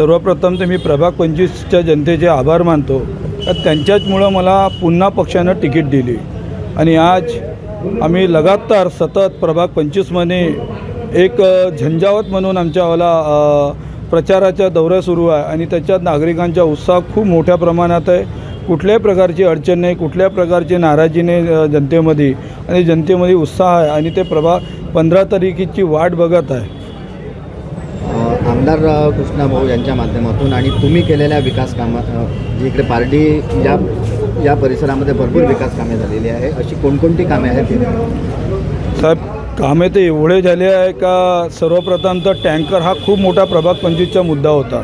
सर्वप्रथम तर मी प्रभाग 25च्या जनतेचे आभार मानतो का त्यांच्याचमुळं मला पुन्हा पक्षानं तिकीट दिली आणि आज आम्ही लगातार सतत प्रभाग 25मध्ये एक झंझावत म्हणून आमच्यावाला प्रचाराचा दौरा सुरू आहे आणि त्याच्यात नागरिकांचा उत्साह खूप मोठ्या प्रमाणात आहे। कुठल्याही प्रकारची अडचण नाही, कुठल्याही प्रकारची नाराजी नाही जनतेमध्ये आणि जनतेमध्ये उत्साह आहे आणि ते प्रभाग 15 तारखेची वाट बघत आहे। आमदार कृष्णा भाऊ यांच्या माध्यमातून आणि तुम्ही केलेल्या विकास कामात इकडे पारडी या परिसरामध्ये भरपूर विकास कामे झालेली आहे, अशी कोणकोणती कामे आहेत साहेब? कामे तर एवढे झाले आहे का सर्वप्रथम तर टँकर हा खूप मोठा प्रभाग 25चा मुद्दा होता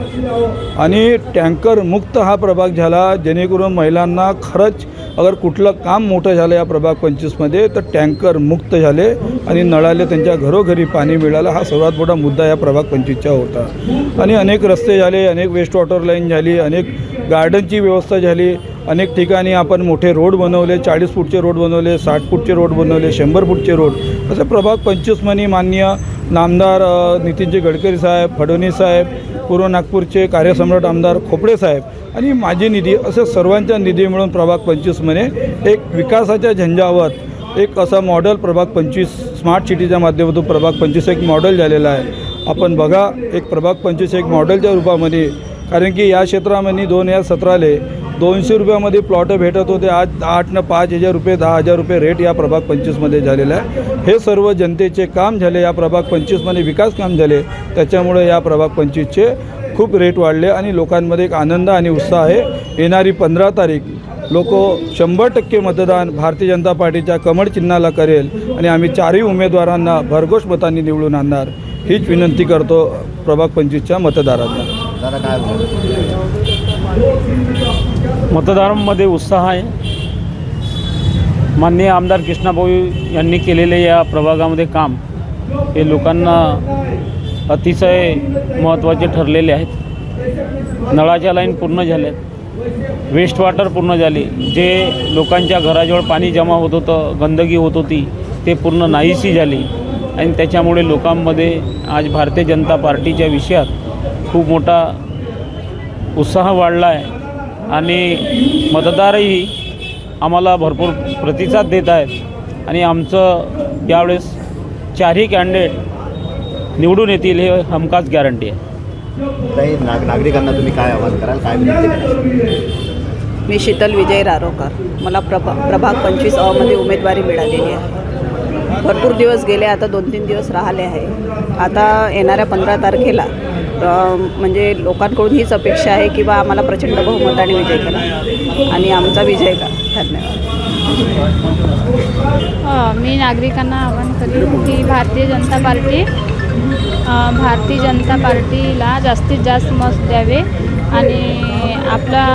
आणि टँकर मुक्त हा प्रभाग झाला, जेणेकरून महिलांना खरंच अगर कुठलं काम मोठं झालं या प्रभाग 25मध्ये तर टँकर मुक्त झाले आणि नळाले त्यांच्या घरोघरी पाणी मिळालं। हा सर्वात मोठा मुद्दा या प्रभाग 25चा होता आणि अनेक रस्ते झाले, अनेक वेस्ट वॉटर लाईन झाली, अनेक गार्डनची व्यवस्था झाली, अनेक ठिकाणी आपण मोठे रोड बनवले, 40 फूटचे रोड बनवले, 60 फूटचे रोड बनवले, 100 फूटचे रोड। असं प्रभाग 25मध्ये माननीय नामदार नितीनजी गडकरी साहेब, फडणवीस साहेब, पूर्व नागपूरचे कार्यसम्राट आमदार खोपडे साहेब आणि माझी निधी असे सर्वांच्या निधी मिळून प्रभाग 25मध्ये एक विकासाच्या झंझावत एक असा मॉडेल प्रभाग 25 स्मार्ट सिटीच्या माध्यमातून प्रभाग 25 एक मॉडेल झालेला आहे। आपण बघा, एक प्रभाग 25 एक मॉडेलच्या रूपामध्ये, कारण की या क्षेत्रामध्ये 2017 200 रुपयामध्ये प्लॉट भेटत होते, आज 8 न 5,000 रुपये 10,000 रुपये रेट या प्रभाग 25मध्ये झालेला आहे। हे सर्व जनतेचे काम झाले, या प्रभाग 25मध्ये विकास काम झाले, त्याच्यामुळे या प्रभाग 25चे खूप रेट वाढले आणि लोकांमध्ये एक आनंद आणि उत्साह आहे। येणारी 15 तारीख लोक 100% मतदान भारतीय जनता पार्टीच्या कमळ चिन्हाला करेल आणि आम्ही चारही उमेदवारांना भरघोस मतांनी निवडून आणणार, हीच विनंती करतो प्रभाग 25च्या मतदारांना। दादा काय मतदारांमध्ये उत्साह आहे। माननीय आमदार कृष्णाभाऊ यांनी केलेले या प्रभागामध्ये काम हे लोकांना अतिशय महत्त्वाचे ठरलेले आहेत। नळाच्या लाईन पूर्ण झाल्यात, वेस्ट वॉटर पूर्ण झाली, जे लोकांच्या घराजवळ पाणी जमा होत होतं, गंदगी होत होती, ते पूर्ण नाहीशी झाली आणि त्याच्यामुळे लोकांमध्ये आज भारतीय जनता पार्टीच्या विषयात खूप मोठा उत्साह वाढला आहे आणि मतदारही आम्हाला भरपूर प्रतिसाद देत आहेत आणि आमचं यावेळेस चारही कॅन्डिडेट निवडून येतील हे हमखास गॅरंटी आहे। काही नागरिकांना तुम्ही काय आवाहन कराल, काय विनंती कराल? मी शीतल विजय रारोकर, मला प्रभाग 25 मध्ये उमेदवारी मिळालेली आहे। भरपूर दिवस गेले, आता 2-3 दिवस राहिले आहे। आता येणाऱ्या 15 तारखेला म्हणजे लोकांकडून हीच अपेक्षा आहे की बा आम्हाला प्रचंड बहुमताने विजय केला आणि आमचा विजय का। धन्यवाद। मी नागरिकांना आवाहन करेन की भारतीय जनता पार्टीला जास्तीत जास्त मत द्यावे आणि आपला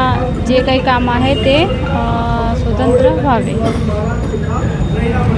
जे काही काम आहे ते स्वतंत्र व्हावे।